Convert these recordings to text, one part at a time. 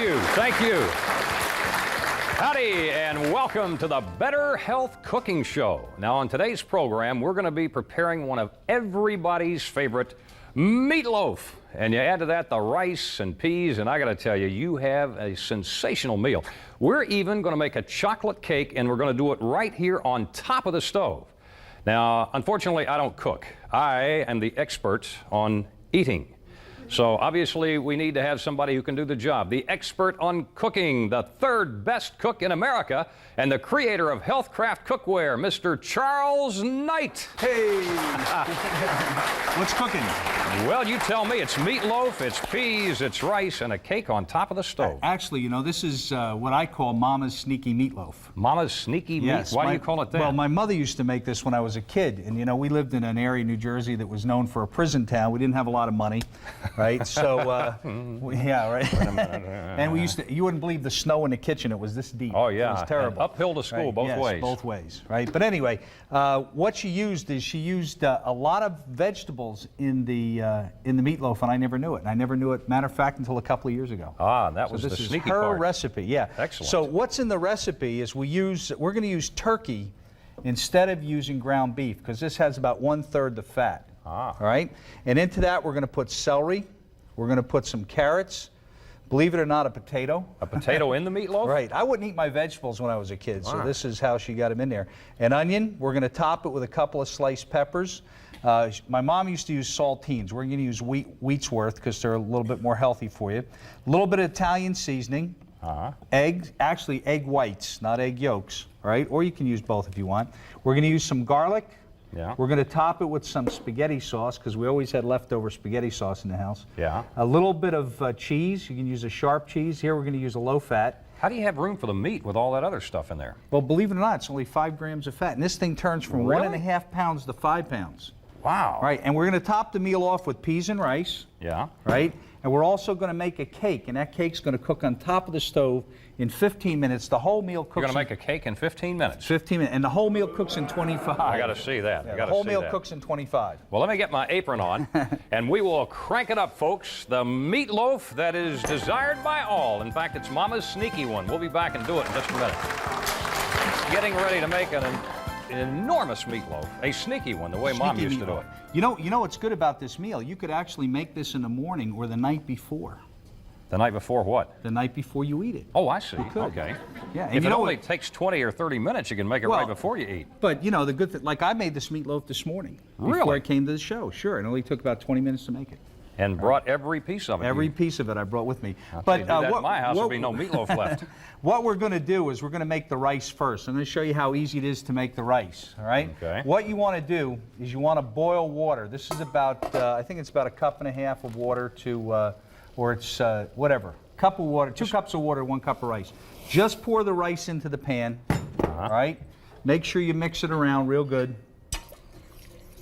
you. Thank you. Howdy, and welcome to the Better Health Cooking Show. Now, on today's program, we're going to be preparing one of everybody's favorite meatloaf. And you add to that the rice and peas, and I got to tell you, you have a sensational meal. We're even going to make a chocolate cake, and we're going to do it right here on top of the stove. Now, unfortunately, I don't cook. I am the expert on eating. So obviously we need to have somebody who can do the job. The expert on cooking, the third best cook in America, and the creator of Healthcraft Cookware, Mr. Charles Knight. Hey! What's cooking? Well, you tell me. It's meatloaf, it's peas, it's rice, and a cake on top of the stove. Actually, you know, this is what I call Mama's sneaky meatloaf. Mama's sneaky meat? Yes. Why do you call it that? Well, my mother used to make this when I was a kid, and you know, we lived in an area in New Jersey that was known for a prison town. We didn't have a lot of money, right? So, yeah, right. And we used to, you wouldn't believe the snow in the kitchen. It was this deep. Oh, yeah. It was terrible. And uphill to school, right? Both ways. Both ways, right? But anyway, what she used is she used a lot of vegetables in the meatloaf, and I never knew it. And I never knew it, matter of fact, until a couple of years ago. Ah, that was the sneaky part. This is her recipe, yeah. Excellent. So what's in the recipe is we're going to use turkey instead of using ground beef, because this has about 1/3 the fat. Ah. All right? And into that, we're going to put celery. We're going to put some carrots. Believe it or not, a potato. A potato in the meatloaf? Right. I wouldn't eat my vegetables when I was a kid, so Wow. this is how she got them in there. An onion. We're going to top it with a couple of sliced peppers. My mom used to use saltines. We're going to use wheat's worth because they're a little bit more healthy for you. A little bit of Italian seasoning. Eggs, actually egg whites, not egg yolks, right? Or you can use both if you want. We're going to use some garlic. Yeah. We're going to top it with some spaghetti sauce because we always had leftover spaghetti sauce in the house. Yeah. A little bit of cheese. You can use a sharp cheese. Here we're going to use a low fat. How do you have room for the meat with all that other stuff in there? Well, believe it or not, it's only 5 grams of fat. And this thing turns from Really? 1.5 pounds to 5 pounds. Wow. Right, and we're going to top the meal off with peas and rice. Yeah. Right? And we're also going to make a cake, and that cake's going to cook on top of the stove in 15 minutes. The whole meal cooks. You're going to make a cake in 15 minutes? 15 minutes, and the whole meal cooks in 25. I got to see that. Yeah, the whole meal cooks in 25. Well, let me get my apron on, and we will crank it up, folks. The meatloaf that is desired by all. In fact, it's Mama's sneaky one. We'll be back and do it in just a minute. Getting ready to make an enormous meatloaf, a sneaky one, the way Mom used to do it. You know what's good about this meal? You could actually make this in the morning or the night before. The night before what? The night before you eat it. Oh, I see. You could. Okay. Yeah. And If you it know only what? takes 20 or 30 minutes, you can make it right before you eat. But you know, the good thing, like I made this meatloaf this morning. Before Really? I came to the show. Sure. It only took about 20 minutes to make it. And brought every piece of it. Every piece of it I brought with me. But do that in my house, there'd be no meatloaf left. What we're going to do is we're going to make the rice first. I'm going to show you how easy it is to make the rice. All right. Okay. What you want to do is you want to boil water. This is about I think it's about 1.5 cups of water to, or it's whatever. Cup of water, 2 cups of water, 1 cup of rice. Just pour the rice into the pan. All right. Make sure you mix it around real good.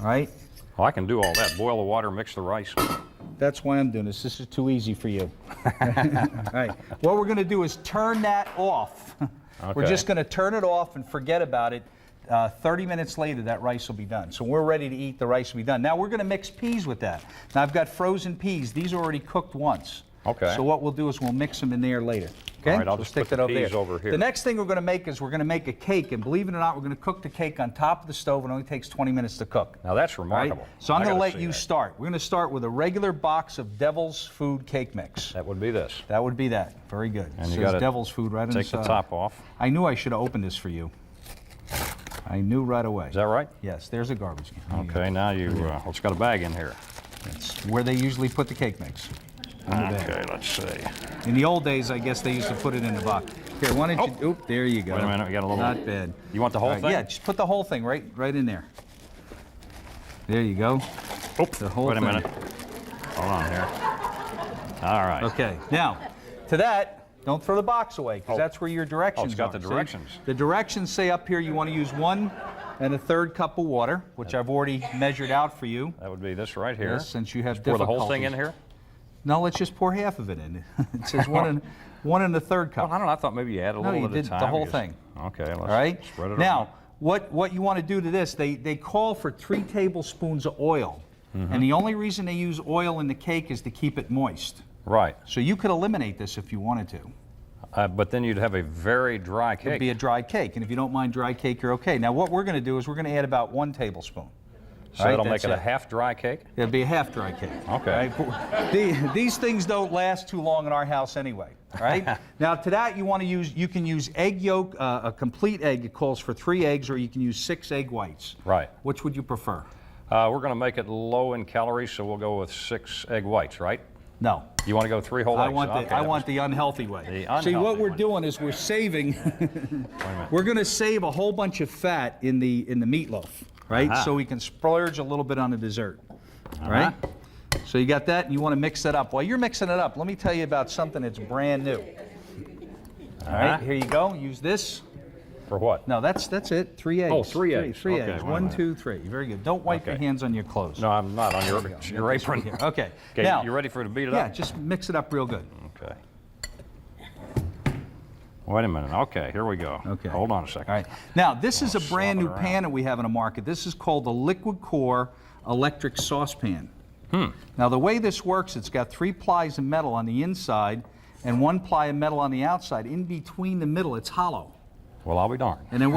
All right. Oh, I can do all that. Boil the water, mix the rice. That's why I'm doing this. This is too easy for you. All right. What we're going to do is turn that off. Okay. We're just going to turn it off and forget about it. 30 minutes later, that rice will be done. So when we're ready to eat, the rice will be done. Now we're going to mix peas with that. Now I've got frozen peas. These are already cooked once. Okay. So what we'll do is we'll mix them in there later. Okay? All right, I'll So just stick put the that over peas there. over here. The next thing we're going to make is we're going to make a cake. And believe it or not, we're going to cook the cake on top of the stove. It only takes 20 minutes to cook. Now that's All right? remarkable. So I'm I going to gotta let see you that. start. We're going to start with a regular box of Devil's Food cake mix. That would be this. That would be that. Very good. And It you says gotta Devil's Food right on the Take the side. top off. I knew I should have opened this for you. I knew right away. Is that right? Yes, there's a garbage can. There you Okay, now you, well, it's got a bag in here. go. It's where they usually put the cake mix. In the bag. Okay, let's see. In the old days, I guess they used to put it in the box. Here, why don't you, oop, there you go. Wait a minute, we got a little. Not bad. You want the whole All right, thing? yeah, just put the whole thing right in there. There you go. Oops, The whole wait a thing. minute. Hold on here. All right. Okay, now, to that, don't throw the box away, because Oh. that's where your directions Oh, it's got are, the see? directions. The directions say up here you want to use 1 1/3 cup of water, which I've already measured out for you. That would be this right here. Yes, since you have Just pour the whole thing in difficulties. here? No, let's just pour half of it in. It says 1 1/3 cup. Well, I don't know. I thought maybe you add a little you at a did time. the whole because- thing. Okay, let's All right? spread it Now, up. what you want to do to this, they call for 3 tablespoons of oil. And the only reason they use oil in the cake is to keep it moist. Right. So you could eliminate this if you wanted to. But then you'd have a very dry cake. It'd be a dry cake, and if you don't mind dry cake, you're okay. Now what we're going to do is we're going to add about 1 tablespoon. So that'll make it a half dry cake? It'll be a half dry cake. Okay. Right? These things don't last too long in our house anyway. Right? Now to that you can use egg yolk, a complete egg. It calls for 3 eggs, or you can use 6 egg whites. Right. Which would you prefer? We're going to make it low in calories, so we'll go with 6 egg whites, right? No. You want to go 3 whole eggs? I want the unhealthy way. The unhealthy See, what we're one. doing is we're saving. We're going to save a whole bunch of fat in the meatloaf, right? So we can splurge a little bit on the dessert, right? So you got that, and you want to mix that up. While you're mixing it up, let me tell you about something that's brand new. All right, here you go. Use this. For what? No, that's it. 3 eggs. Oh, 3 eggs. Three Okay, eggs. wait a 1, minute. 2, 3. Very good. Don't wipe your hands on your clothes. No, I'm not on your apron. Here. Okay. Okay, Now, you ready for it to beat it yeah, up? just mix it up real good. Okay. Wait a minute. Okay, here we go. Okay. Hold on a second. All right. Now, this is a brand new slop it pan that we have in the market. This is called the Liquid Core Electric Saucepan. Now, the way this works, it's got 3 plies of metal on the inside and 1 ply of metal on the outside. In between the middle, it's hollow. Well, I'll be darned. And then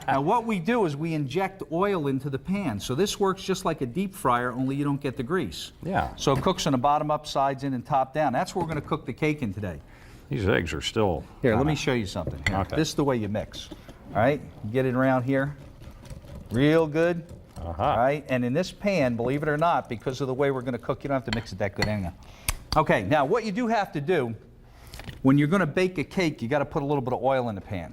now what we do is we inject oil into the pan. So this works just like a deep fryer, only you don't get the grease. Yeah. So it cooks on the bottom up, sides in, and top down. That's what we're going to cook the cake in today. These eggs are still... Here, let me show you something. Here. Okay. This is the way you mix. All right, you get it around here, real good. All right, and in this pan, believe it or not, because of the way we're going to cook, you don't have to mix it that good anyhow. Okay, now what you do have to do, when you're going to bake a cake, you got to put a little bit of oil in the pan.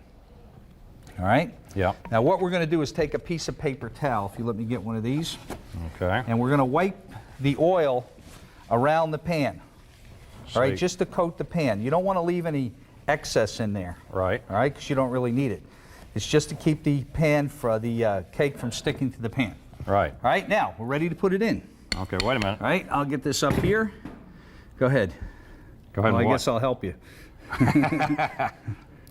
All right? Yeah. Now what we're going to do is take a piece of paper towel, if you let me get one of these, Okay. and we're going to wipe the oil around the pan. All right, See. just to coat the pan. You don't want to leave any excess in there. Right. All right, because you don't really need it. It's just to keep the pan for the cake from sticking to the pan. Right. All right, now we're ready to put it in. Okay, wait a minute. All right, I'll get this up here. Go ahead. Go ahead Well, and I what? guess I'll help you.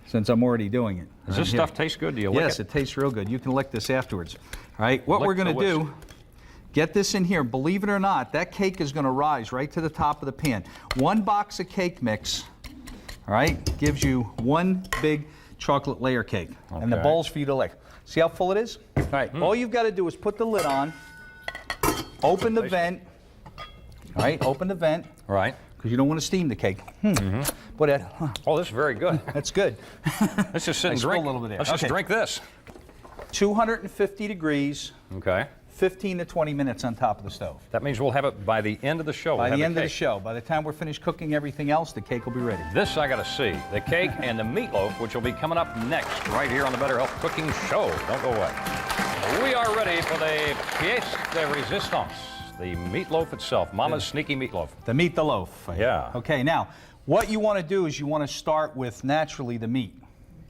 Since I'm already doing it. Does Right this here. stuff taste good? Do you lick Yes, it? it tastes real good. You can lick this afterwards. All right, what Lick we're going the to do, whisk. get this in here. Believe it or not, that cake is going to rise right to the top of the pan. 1 box of cake mix, all right, gives you 1 big chocolate layer cake. And the Okay. bowl's for you to lick. See how full it is? All right, all you've got to do is put the lid on, open the vent, all right, open the vent, Right. because you don't want to steam the cake. But Oh, this is very good. that's good. Let's just sit and spilled drink. a little bit there. Let's just Okay. drink this. 250 degrees, Okay. 15 to 20 minutes on top of the stove. That means we'll have it by the end of the show. By We'll the have end of the cake. show, by the time we're finished cooking everything else, the cake will be ready. This I got to see. The cake and the meatloaf, which will be coming up next, right here on the Better Health Cooking Show. Don't go away. We are ready for the pièce de résistance, the meatloaf itself, Mama's sneaky meatloaf. The meat, the loaf. Yeah. Okay, now, what you want to do is you want to start with naturally the meat.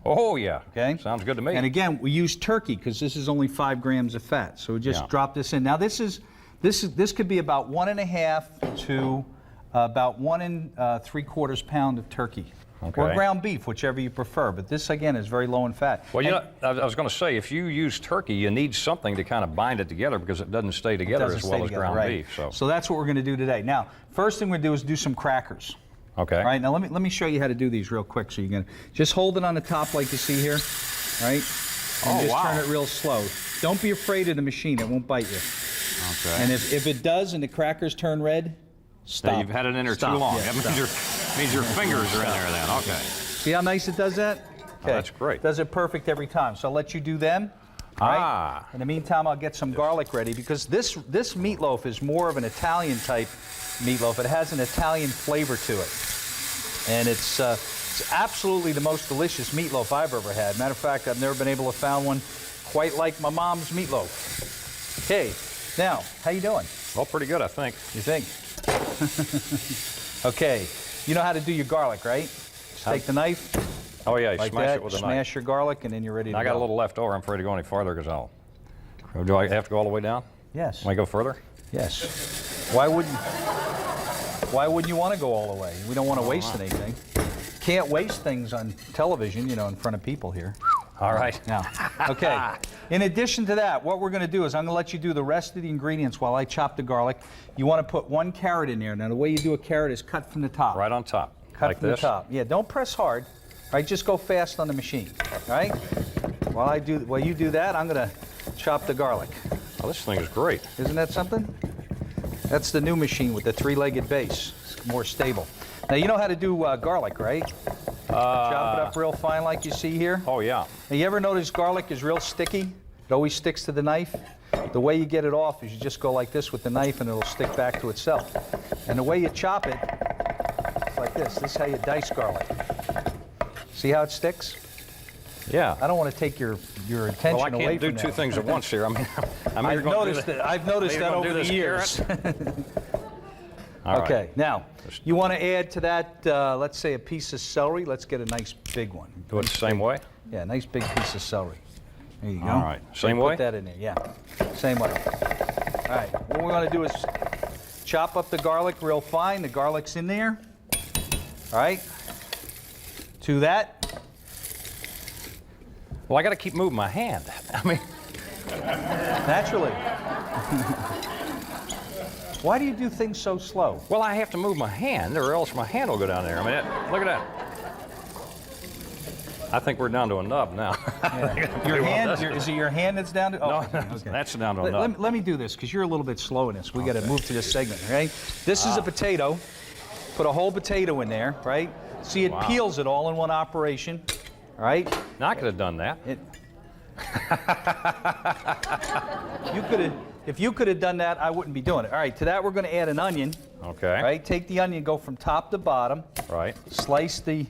Oh, yeah. Okay? Sounds good to me. And again, we use turkey because this is only 5 grams of fat. So we just Yeah. drop this in. Now this could be about 1.5 to about 1 3/4 pound of turkey. Okay. Or ground beef, whichever you prefer. But this again is very low in fat. Well, you know, I was going to say, if you use turkey, you need something to kind of bind it together because it doesn't stay together Doesn't as stay well as together, ground right. beef. So that's what we're going to do today. Now, first thing we're going to do is do some crackers. Okay. All right, now let me show you how to do these real quick. So you can just hold it on the top like you see here, all right? And just turn it real slow. Don't be afraid of the machine; it won't bite you. Okay. And if it does, and the crackers turn red, So stop. you've had it in there Stop. too long. Yeah, that stop. means your fingers are in there then. Okay. See how nice it does that? Okay. that's great. Does it perfect every time. So I'll let you do them. All right? Ah. In the meantime, I'll get some garlic ready because this meatloaf is more of an Italian type meatloaf. It has an Italian flavor to it. And it's absolutely the most delicious meatloaf I've ever had. Matter of fact, I've never been able to find one quite like my mom's meatloaf. Okay, now, how you doing? Well, pretty good, I think. You think? Okay, you know how to do your garlic, right? Just take the knife, Oh, yeah, you like smash that, it with a smash knife. your garlic, and then you're ready to I got go. a little left over. I'm afraid to go any farther because do I have to go all the way down? Yes. Can I go further? Yes. Why wouldn't you want to go all the way? We don't want to waste anything. Can't waste things on television, you know, in front of people here. All right. Now, okay. In addition to that, what we're going to do is I'm going to let you do the rest of the ingredients while I chop the garlic. You want to put 1 carrot in there. Now, the way you do a carrot is cut from the top. Right on top. Cut like from this. the top. Yeah, don't press hard. All right, just go fast on the machine. All right? While you do that, I'm going to chop the garlic. Oh, this thing is great. Isn't that something? That's the new machine with the 3-legged base. It's more stable. Now, you know how to do garlic, right? Chop it up real fine like you see here. Oh, yeah. Now, you ever notice garlic is real sticky? It always sticks to the knife. The way you get it off is you just go like this with the knife and it'll stick back to itself. And the way you chop it, it's like this. This is how you dice garlic. See how it sticks? Yeah. I don't want to take your attention Well, I away can't do from two that. things at once here. I mean, I've noticed that over the years. Okay, now, you want to add to that, let's say a piece of celery. Let's get a nice big one. Do it the same way? Yeah, a nice big piece of celery. There you go. All right. Same way? Put that in there, yeah. Same way. All right, what we're going to do is chop up the garlic real fine. The garlic's in there. All right. To that. Well, I got to keep moving my hand. I mean, Naturally. Why do you do things so slow? well, I have to move my hand or else my hand will go down there. I mean, look at that. I think we're down to a nub now. Yeah. Your hand, is it your hand that's down to? Oh, No, okay. that's down to a nub. Let me do this because you're a little bit slow in this. We got to move to this segment, right? This is a potato. Put a whole potato in there, right? See, it peels it all in one operation, all right? Now, I could have done that. If you could have done that, I wouldn't be doing it. All right, to that we're going to add an onion. Okay. All right, take the onion, go from top to bottom. Right. Slice the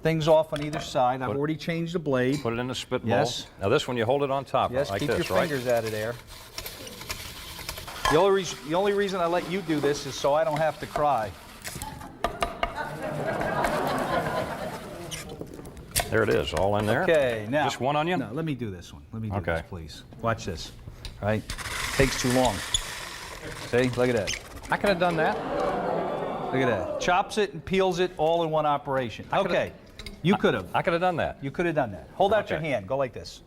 things off on either side. I've already changed the blade. Put it in the spit bowl. Yes. Now, this one you hold it on top Yes, like keep this, your right? fingers out of there. The only reason I let you do this is so I don't have to cry. There it is, all in there. Okay, now. Just one onion? No, let me do this one. Let me do Okay. this, please. Watch this. All right? Takes too long. See? Look at that. I could have done that. Look at that. Chops it and peels it all in one operation. Okay. You could have. I could have done that. You could have done that. Hold out your Okay. hand. Go like this.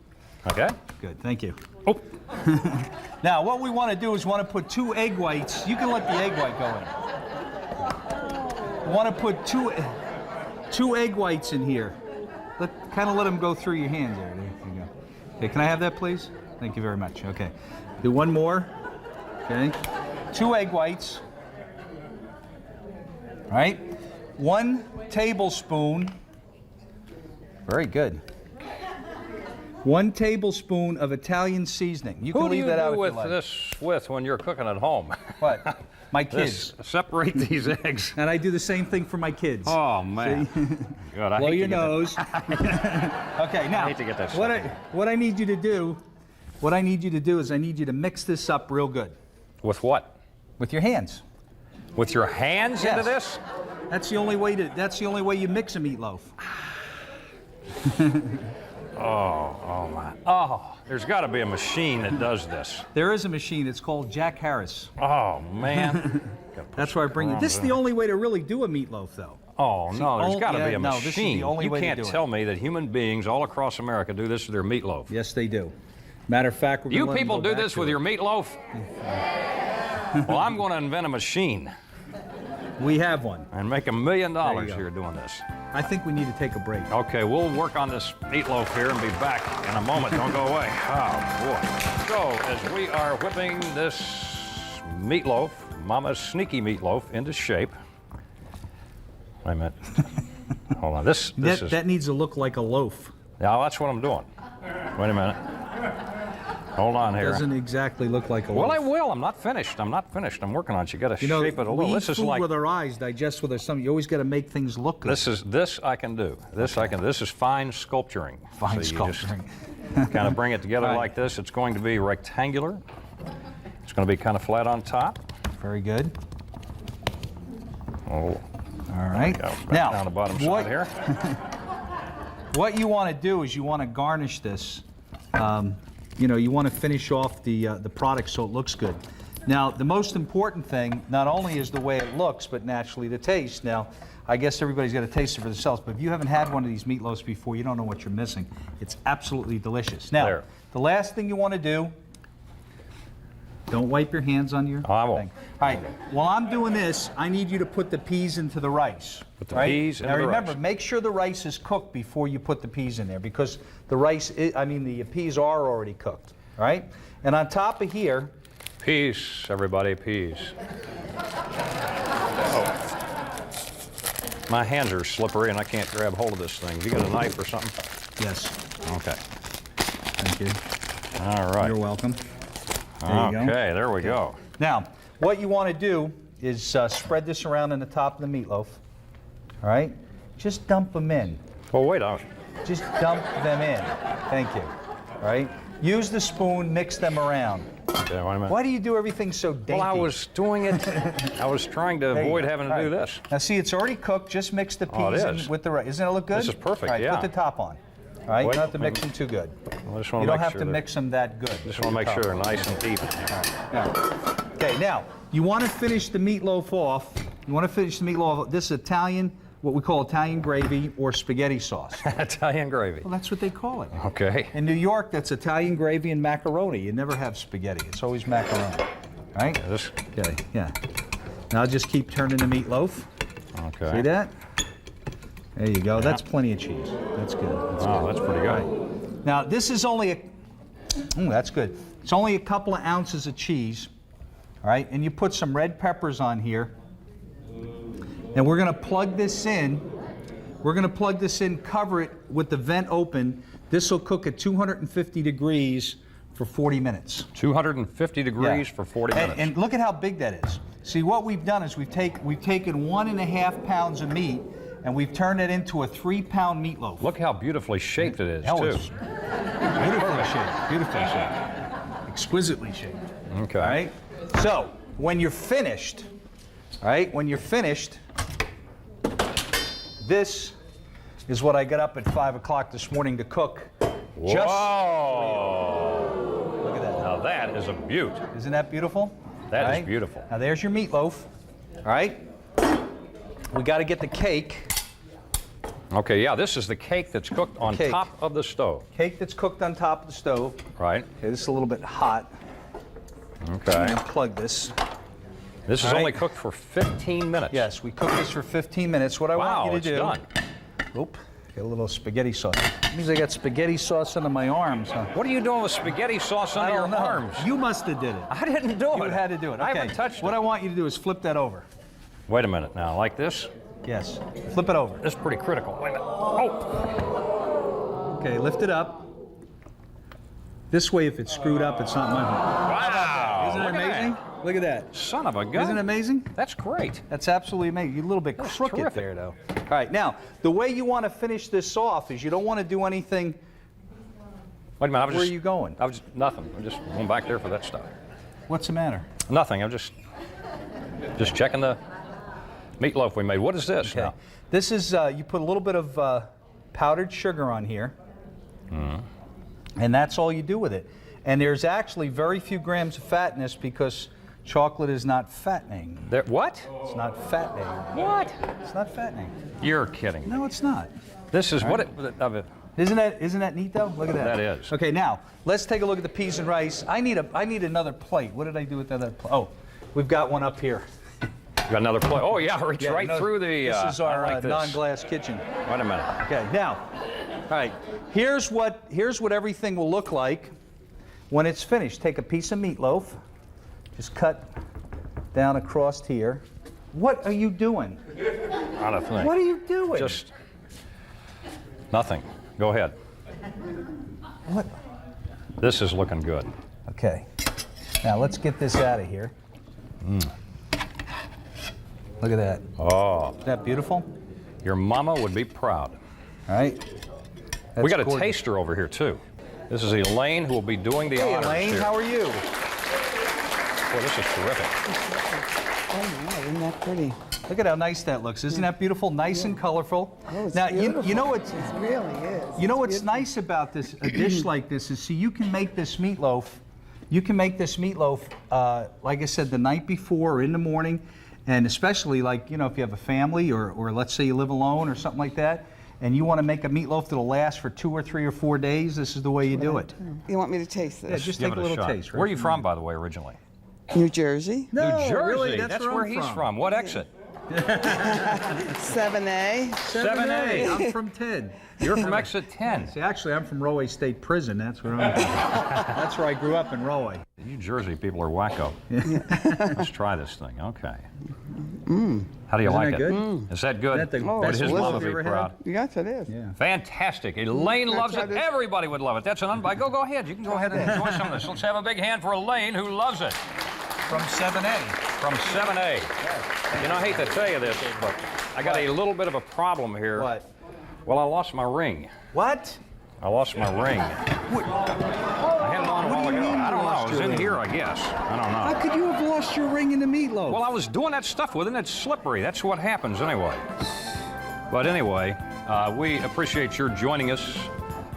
Okay. Good. Thank you. Oh. Now, what we want to do is want to put 2 egg whites. You can let the egg white go in. We want to put two egg whites in here. Kind of let them go through your hands there. There you go. Okay, can I have that, please? Thank you very much. Okay. Do one more. Okay. 2 egg whites. All right. 1 tablespoon. Very good. 1 tablespoon of Italian seasoning. You can Who do leave you that out do if with you like. this with when you're cooking at home? What? My kids. Separate these eggs. And I do the same thing for my kids. Oh, man. Good. I Blow hate your to get that- nose. Okay, now, hate to get that what I need you to do, is I need you to mix this up real good With what? with your hands. With your hands Yes. into this? That's the only way you mix a meatloaf. Oh, my. Oh, there's got to be a machine that does this. There is a machine. It's called Jack Harris. Oh, man. That's why I bring it. This is the only way to really do a meatloaf, though. Oh, no, there's got to be a no, machine. this is the only you way to can't do it. tell me that human beings all across America do this with their meatloaf. Yes, they do. Matter of fact, we're You going to people do this with your meatloaf? Well, I'm going to invent a machine We have one. and make $1 million go. here doing this. I think we need to take a break. Okay, we'll work on this meatloaf here and be back in a moment. Don't go away. Oh, boy. So, as we are whipping this meatloaf, Mama's sneaky meatloaf, into shape. Wait a minute. Hold on. This is... That needs to look like a loaf. Yeah, that's what I'm doing. Wait a minute. Hold on here. Doesn't exactly look like a loaf. Well, I will. I'm not finished. I'm not working on it. You got to You know, shape it a we little. eat This is food like... with our eyes, digest with our stomach. You always got to make things look good. This I can do. This is fine sculpturing. Fine So you just sculpturing. kind of bring it together Right. like this. It's going to be rectangular. It's going to be kind of flat on top. Very good. Oh, All right. go back Now, down the bottom side here. what you want to do is you want to garnish this. You want to finish off the product so it looks good. Now, the most important thing not only is the way it looks, but naturally the taste. Now, I guess everybody's got to taste it for themselves. But if you haven't had one of these meatloafs before, you don't know what you're missing. It's absolutely delicious. Now, There. the last thing you want to do, don't wipe your hands on your I won't. thing. All right, while I'm doing this, I need you to put the peas into the rice. Put the right? peas into now the remember, rice. make sure the rice is cooked before you put the peas in there, because the the peas are already cooked. All right? And on top of here, Peace, everybody, peace. Oh. My hands are slippery and I can't grab hold of this thing. You got a knife or something? yes, Okay. thank you. All right. You're welcome. There you go. Okay, there we go. Now, what you want to do is spread this around on the top of the meatloaf. All right? Just dump them in. Well, wait, Just dump them in. Thank you. All right? Use the spoon, mix them around. okay, wait a minute. Why do you do everything so dainty? Well, I was doing it. I was trying to There you avoid go. having to All do right. this. Now, see, it's already cooked. Just mix the Oh, it peas is. in with the rice. Doesn't it look good? This is perfect, All right, yeah. put the top on. All right, you Wait, don't have to mix wait. them too good. I just You want don't to have make to sure. mix them that good. Just want to make sure they're nice and even. Okay, now, you want to finish the meatloaf off. You want to finish the meatloaf off. This is Italian, what we call Italian gravy or spaghetti sauce. Italian gravy. Well, that's what they call it. Okay. In New York, that's Italian gravy and macaroni. You never have spaghetti. It's always macaroni. All right? This. Okay, yeah. Now just keep turning the meatloaf. Okay. See that? There you go. That's plenty of cheese. That's good. That's Oh, good. that's pretty good. Now, this is only that's good. It's only a couple of ounces of cheese. All right? And you put some red peppers on here. And we're going to plug this in. We're going to plug this in, cover it with the vent open. This will cook at 250 degrees for 40 minutes. 250 degrees Yeah. for 40 minutes. And look at how big that is. See, what we've done is we've taken 1.5 pounds of meat and we've turned it into a 3-pound meatloaf. Look how beautifully shaped it is, That too. was beautifully shaped. Beautifully shaped. Exquisitely shaped. Okay. All right. So when you're finished, all right, when you're finished, this is what I got up at 5 o'clock this morning to cook. Just Whoa! look at that. Now that is a beaut. Isn't that beautiful? That All is right. beautiful. Now there's your meatloaf. All right. We got to get the cake. Okay, yeah, this is the cake that's cooked on Cake. top of the stove, Cake that's cooked on top of the stove. right? Okay, this is a little bit hot. Okay. I'm gonna plug this. This is All right. only cooked for 15 minutes. Yes, we cooked this for 15 minutes. What I Wow, want it's you to do. done. Oop, get a little spaghetti sauce. That means I got spaghetti sauce under my arms, huh? What are you doing with spaghetti sauce I under your don't know. arms? You must have did it. I didn't do You it. had to do it. Okay. I haven't touched What it. I want you to do is flip that over. Wait a minute now, like this? Yes. Flip it over. This is pretty critical. Wait a minute. Oh! Okay, lift it up. This way, if it's screwed up, it's not my fault. Wow! Isn't it look at amazing? that. Look at that. Son of a gun. Isn't it amazing? That's great. That's absolutely amazing. You're a little bit That's crooked terrific. there, though. All right, now, the way you want to finish this off is you don't want to do anything. Wait a minute. Where are you going? I was nothing. I'm just going back there for that stuff. What's the matter? Nothing. I'm just checking the meatloaf we made. What is this Okay. now? This is, you put a little bit of powdered sugar on here. And that's all you do with it. And there's actually very few grams of fat in this because chocolate is not fattening. There, what? It's not fattening. What? It's not fattening. You're kidding. No, it's not. This is what it. Isn't that neat though? Look at that. That is. Okay, now let's take a look at the peas and rice. I need another plate. What did I do with that other plate? Oh, we've got one up here. You got another plate. Oh yeah, reach right no, through the. This is I our like this. non-glass kitchen. Wait a minute. Okay, now, all right. Here's what everything will look like when it's finished. Take a piece of meatloaf, just cut down across here. What are you doing? Not a thing. What are you doing? Just nothing. Go ahead. What? This is looking good. Okay. Now let's get this out of here. Look at that. Oh, Isn't that beautiful? your mama would be proud. All right. We got a gorgeous. taster over here too. This is Elaine who will be doing the Hey, honors Elaine, here. how are you? Boy, this is terrific. Oh my, isn't that pretty? Look at how nice that looks. Isn't that beautiful? Nice and colorful. Oh, it's now, you beautiful. know what's It really is. you know what's It's nice about this a dish like this is see you can make this meatloaf. You can make this meatloaf, like I said, the night before or in the morning, And especially like, you know, if you have a family or let's say you live alone or something like that, and you want to make a meatloaf that'll last for 2 or 3 or 4 days, this is the way you do it. You want me to taste Yeah, this? just Give take it a little shot. taste. Where are you from, by the way, originally? New Jersey? No, New Jersey. really, that's where he's from. What exit? 7A. 7A. I'm from 10. You're from exit 10. See, actually, I'm from Rahway State Prison. That's where I'm from. That's where I grew up in Rahway. New Jersey people are wacko. Let's try this thing. Okay. How do you Isn't like that it? good? Is that good? Isn't that the Would best his meatloaf mama you be ever had? proud? Yes, it is. Yeah. Fantastic. Elaine loves try it. this. Everybody would love it. That's an unbite. Go ahead. You can go ahead and enjoy some of this. Let's have a big hand for Elaine, who loves it. From 7A. From 7A. You know, I hate to tell you this, but I got a little bit of a problem here. What? Well, I lost my ring. What? I lost my ring. I had it on a while ago. I don't know. It was in here, I guess. I don't know. How could you have lost your ring in the meatloaf? Well, I was doing that stuff with it, and it's slippery. That's what happens anyway. But anyway, we appreciate your joining us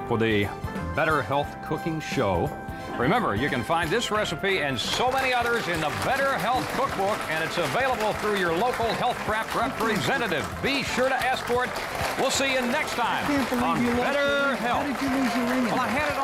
for the Better Health Cooking Show. Remember, you can find this recipe and so many others in the Better Health Cookbook, and it's available through your local health prep representative. Be sure to ask for it. We'll see you next time I can't believe on you lost your Better ring. Health. How did you lose your ring? Well, I had it